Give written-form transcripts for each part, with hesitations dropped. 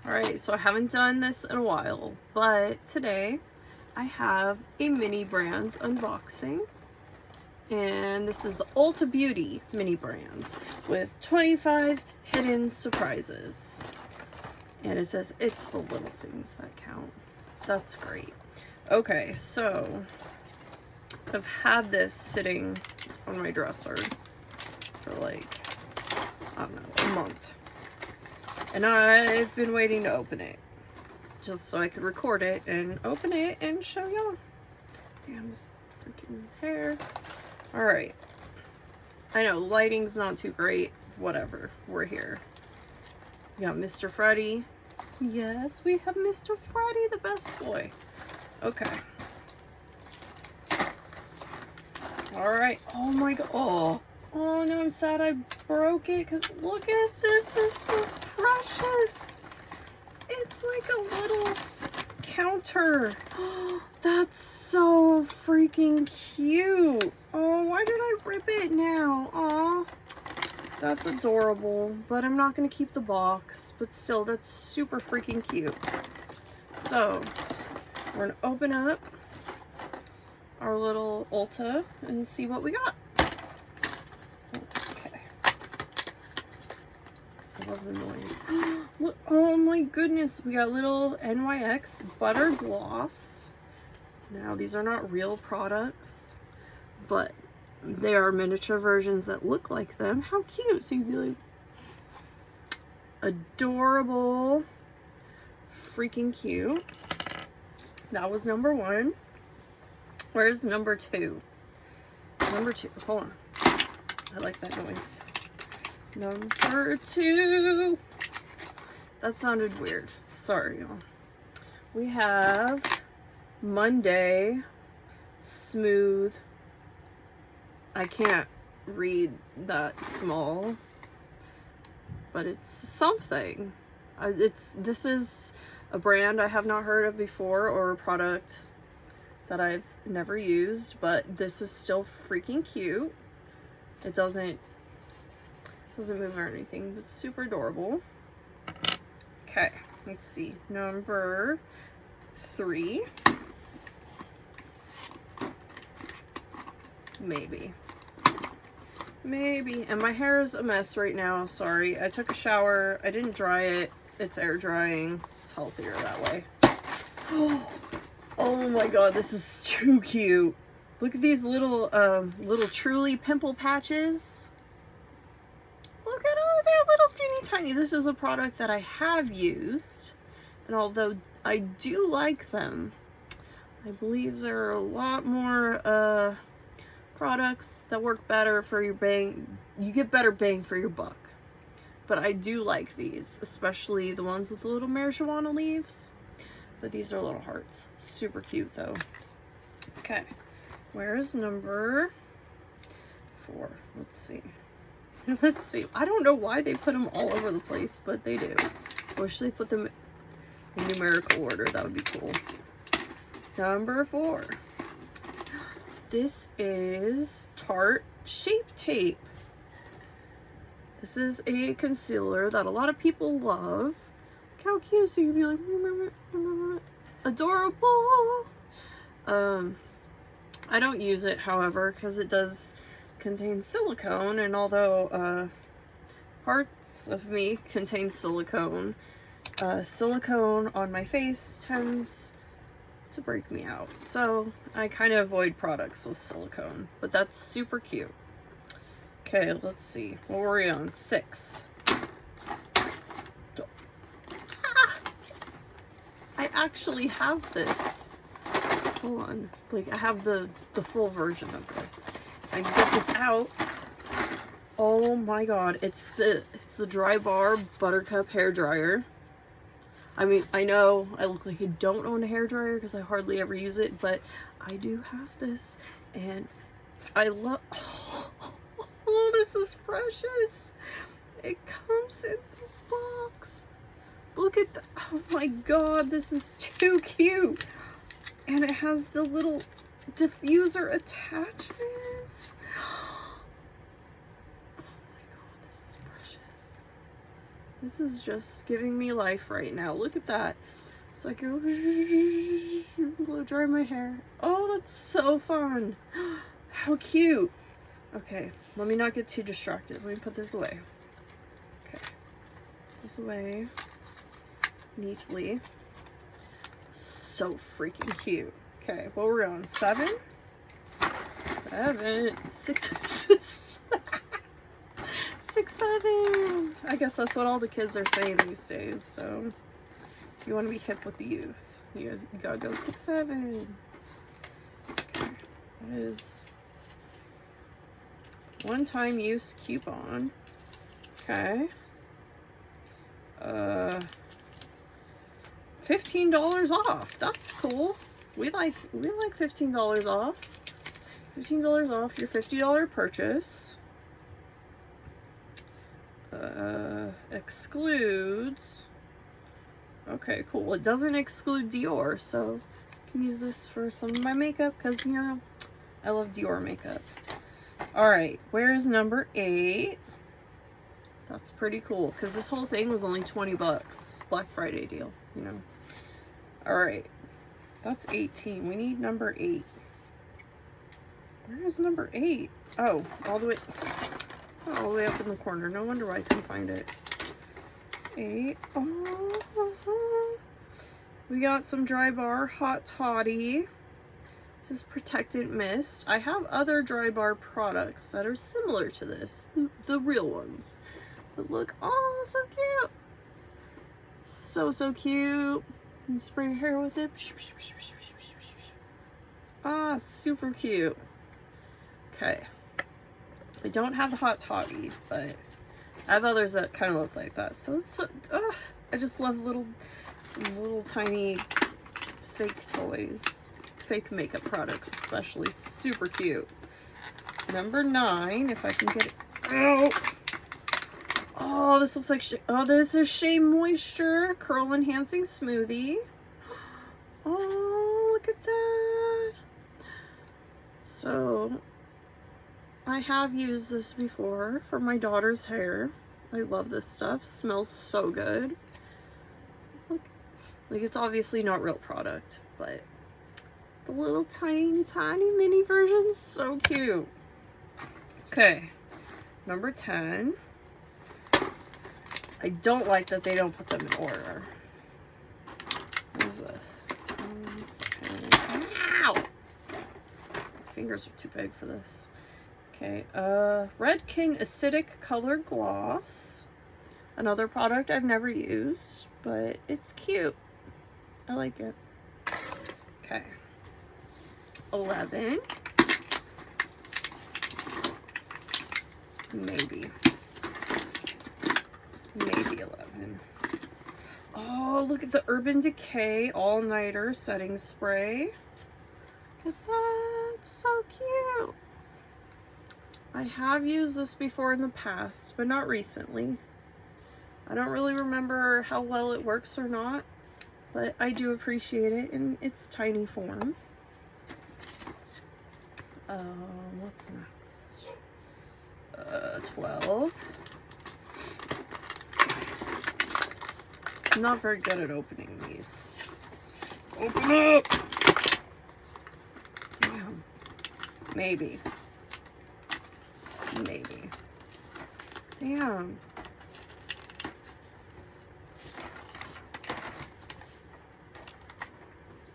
Alright, so I haven't done this in a while, but today I have a mini brands unboxing. And this is the Ulta Beauty mini brands with 25 hidden surprises. And it says it's the little things that count. That's great. Okay, so I've had this sitting on my dresser for like, I don't know, a month. And I've been waiting to open it just so I could record it and open it and show y'all. Damn, this freaking hair. Alright. I know, lighting's not too great. Whatever. We're here. We got Mr. Freddy. Yes, we have Mr. Freddy, the best boy. Okay. Alright. Oh my god. Oh no, I'm sad I broke it because look at this. This is so precious. It's like a little counter. That's so freaking cute. Oh, why did I rip it now? Aw. That's adorable, but I'm not going to keep the box. But still, that's super freaking cute. So, we're going to open up our little Ulta and see what we got. Okay. I love the noise. Look, oh my goodness, we got little NYX butter gloss. Now, these are not real products, but they are miniature versions that look like them. How cute. So you'd be like, adorable, freaking cute. That was number one. Where's number two? Number two, hold on. I like that noise. Number two. That sounded weird. Sorry, y'all. We have Monday Smooth. I can't read that small, but it's something. This is a brand I have not heard of before, or a product that I've never used, but this is still freaking cute. It doesn't move or anything, but it's super adorable. Okay, let's see. Number three. Maybe. And my hair is a mess right now. Sorry. I took a shower. I didn't dry it. It's air drying. It's healthier that way. Oh my god, this is too cute. Look at these little Truly pimple patches. Look at all, they're little teeny tiny. This is a product that I have used, and although I do like them, I believe there are a lot more products that work better for your bang. You get better bang for your buck. But I do like these, especially the ones with the little marijuana leaves. But these are little hearts. Super cute though. Okay, where's number four? Let's see. Let's see. I don't know why they put them all over the place, but they do. Wish they put them in numerical order. That would be cool. Number four. This is Tarte Shape Tape. This is a concealer that a lot of people love. Look how cute. So you'd be like, adorable. I don't use it, however, because it does contain silicone, and although parts of me contain silicone, silicone on my face tends to break me out, so I kind of avoid products with silicone, but that's super cute. Okay, let's see, what were we on? 6. I actually have this. Hold on, like I have the full version of this. I can get this out. Oh my god, it's the Dry Bar Buttercup hair dryer. I mean, I know I look like I don't own a hair dryer because I hardly ever use it, but I do have this, and I love. Oh, this is precious. It comes in the box. Look at the. Oh my god, this is too cute, and it has the little diffuser attachments. Oh my god, this is precious. This is just giving me life right now. Look at that. So I can blow dry my hair. Oh, that's so fun. How cute. Okay, let me not get too distracted. Let me put this away. Okay, this away neatly. So freaking cute. Okay, what we're on? 7? 7. 6. 6, 7. I guess that's what all the kids are saying these days. So if you want to be hip with the youth, you gotta go 6, 7. Okay, that is one-time use coupon. Okay. $15 off. That's cool. We like $15 off. $15 off your $50 purchase. Excludes. Okay, cool. It doesn't exclude Dior, so I can use this for some of my makeup because, you know, I love Dior makeup. All right, where's number 8? That's pretty cool because this whole thing was only 20 bucks. Black Friday deal, you know. All right, that's 18. We need number 8. Where is number 8? Oh, all the way up in the corner. No wonder why I couldn't find it. 8. Oh, we got some Dry Bar Hot Toddy. This is Protectant Mist. I have other Dry Bar products that are similar to this, the real ones. But look, oh, so cute. So cute. You spray your hair with it. Ah, super cute. Okay. They don't have the Hot Toddy, but I have others that kind of look like that. So it's so, I just love little tiny fake toys. Fake makeup products, especially. Super cute. Number 9, if I can get it out. Oh, this looks like, this is Shea Moisture Curl Enhancing Smoothie. Oh, look at that. So, I have used this before for my daughter's hair. I love this stuff. Smells so good. Look, like it's obviously not real product, but the little tiny mini version's so cute. Okay, number 10. I don't like that they don't put them in order. What is this? 10. Ow! My fingers are too big for this. Okay, Red King Acidic Color Gloss. Another product I've never used, but it's cute. I like it. Okay. 11. Maybe 11. Oh, look at the Urban Decay All-Nighter Setting Spray. Look at that. It's so cute. I have used this before in the past, but not recently. I don't really remember how well it works or not, but I do appreciate it in its tiny form. What's next? 12. I'm not very good at opening these. Open up! Damn. Maybe. Damn.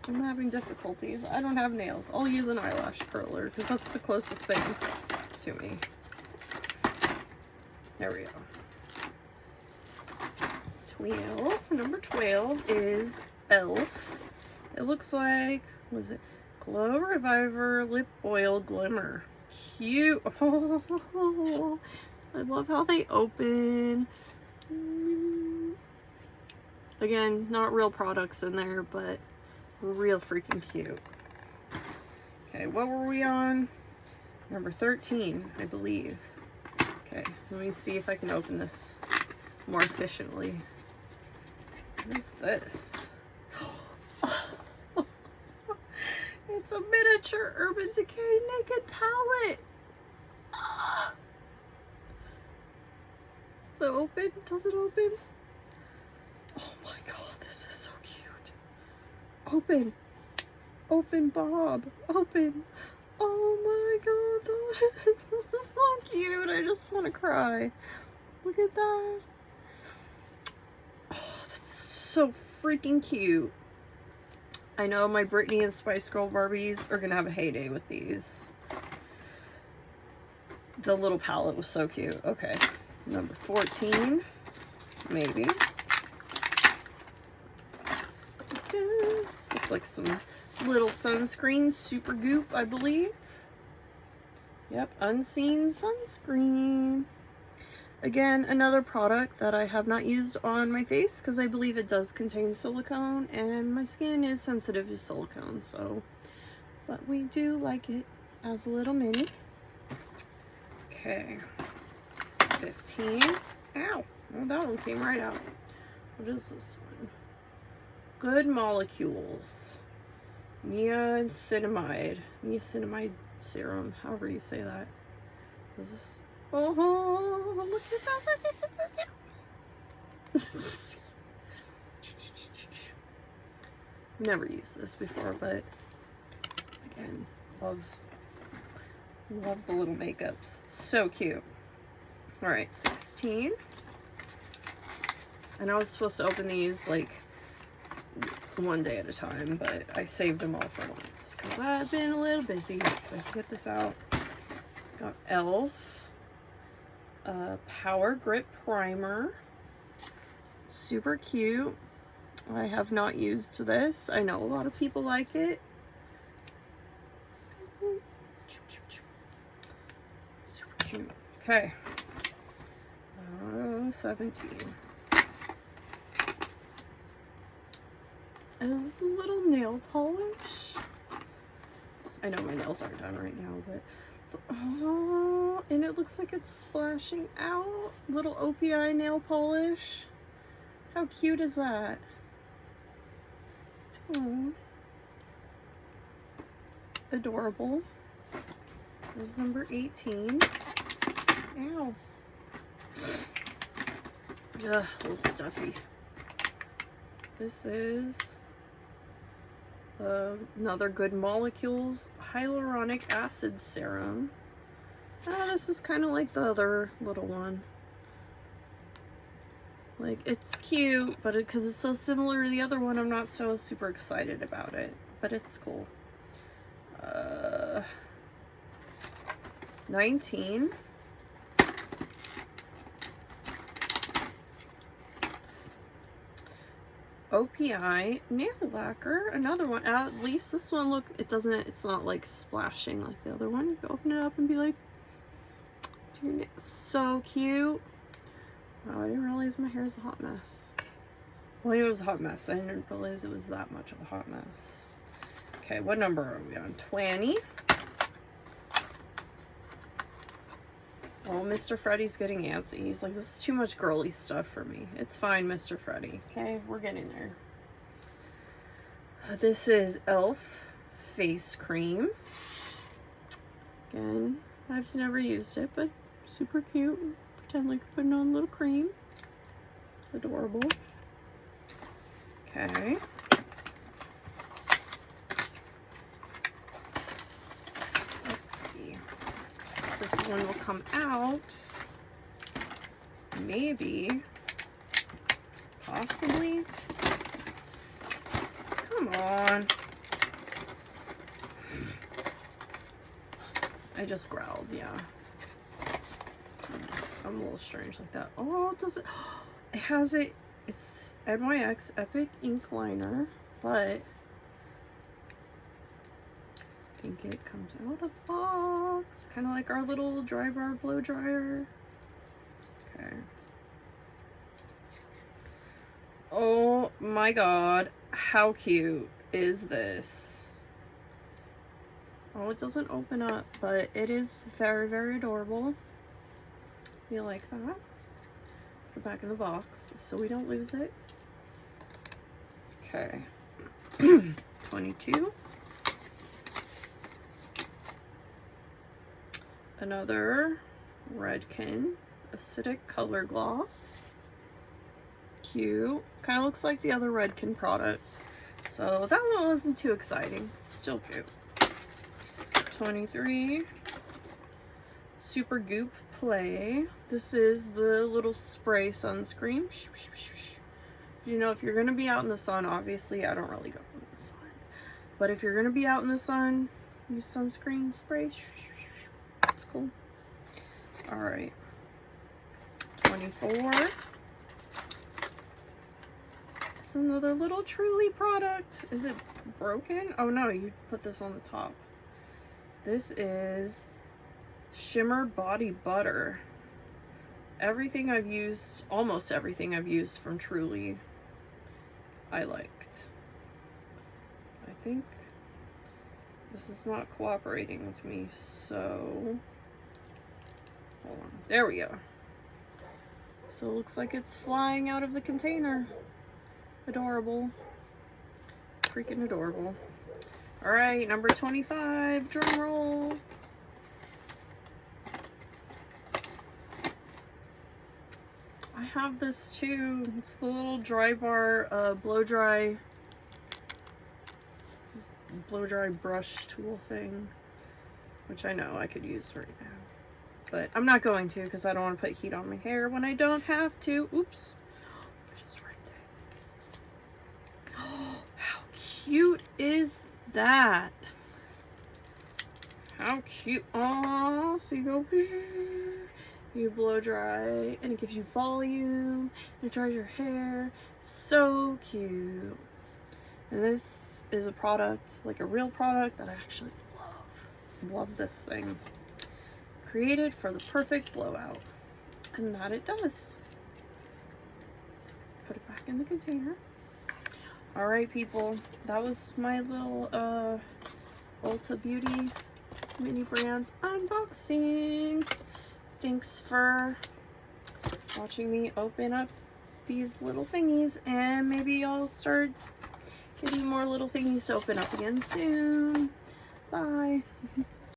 I'm having difficulties. I don't have nails. I'll use an eyelash curler because that's the closest thing to me. There we go. 12. Number 12 is e.l.f. It looks like, was it Glow Reviver Lip Oil Glimmer. Cute. Oh, I love how they open. Again, not real products in there, but real freaking cute. Okay, what were we on? Number 13, I believe. Okay, let me see if I can open this more efficiently. What is this? It's a miniature Urban Decay Naked Palette. Does it open? Does it open? Open. Open, Bob. Open. Oh my god, that is so cute. I just want to cry. Look at that. Oh, that's so freaking cute. I know my Britney and Spice Girl Barbies are gonna have a heyday with these. The little palette was so cute. Okay, number 14, maybe. This looks like some little sunscreen, super goop, I believe. Yep, unseen sunscreen. Again, another product that I have not used on my face because I believe it does contain silicone and my skin is sensitive to silicone, so, but we do like it as a little mini. Okay, 15. Ow, well, that one came right out. What is this one? Good Molecules. Niacinamide serum, however you say that. This is, oh, look at that. Never used this before, but again, love the little makeups. So cute. All right, 16. And I was supposed to open these like one day at a time, but I saved them all for once because I've been a little busy. Let's get this out. Got e.l.f. Power Grip Primer. Super cute. I have not used this. I know a lot of people like it. Super cute. Okay. 17. Is a little nail polish. I know my nails aren't done right now, but oh, and it looks like it's splashing out. Little OPI nail polish. How cute is that? Oh, adorable. There's number 18. Ow. Ugh, a little stuffy. This is another Good Molecules Hyaluronic Acid Serum. Oh, this is kind of like the other little one. Like, it's cute, but because it's so similar to the other one, I'm not so super excited about it. But it's cool. 19. OPI nail lacquer, another one. At least this one, look, it's not like splashing like the other one. You can open it up and be like, so cute. Wow, I didn't realize my hair is a hot mess. Well, it was a hot mess. I didn't realize it was that much of a hot mess. Okay, what number are we on? 20. Oh, Mr. Freddy's getting antsy. He's like, this is too much girly stuff for me. It's fine, Mr. Freddy. Okay, we're getting there. This is e.l.f. face cream. Again, I've never used it, but super cute. Pretend like putting on a little cream. Adorable. Okay. Let's see. This one will come out. Maybe. Possibly. Come on. I just growled, yeah. I'm a little strange like that. Oh, does it? It has it. It's NYX Epic Ink Liner, but I think it comes out of the box. Kind of like our little dry bar blow dryer. Okay. Oh my god. How cute is this? Oh, it doesn't open up, but it is very, very adorable. You like that? Put it back in the box so we don't lose it. Okay. 22. Another Redken Acidic Color Gloss. Cute. Kind of looks like the other Redken product. So that one wasn't too exciting. Still cute. 23. Super Goop Play. This is the little spray sunscreen. You know, if you're going to be out in the sun, obviously, I don't really go in the sun. But if you're going to be out in the sun, use sunscreen spray. That's cool. Alright. 24. It's another little Truly product. Is it broken? Oh no, you put this on the top. This is Shimmer Body Butter. Everything I've used, almost everything I've used from Truly, I liked. I think this is not cooperating with me, so hold on. There we go. So it looks like it's flying out of the container. Adorable. Freaking adorable. Alright, number 25, drum roll. I have this too. It's the little dry bar blow dry brush tool thing, which I know I could use right now, but I'm not going to because I don't want to put heat on my hair when I don't have to. Oops. Just right there. Oh, how cute is that? How cute. Oh, so you go, you blow dry, and it gives you volume, it dries your hair. So cute. And this is a product, like a real product, that I actually love. Love this thing. Created for the perfect blowout. And that it does. Let's put it back in the container. Alright people, that was my little Ulta Beauty mini brands unboxing. Thanks for watching me open up these little thingies, and maybe I'll start getting more little thingies to open up again soon. Bye.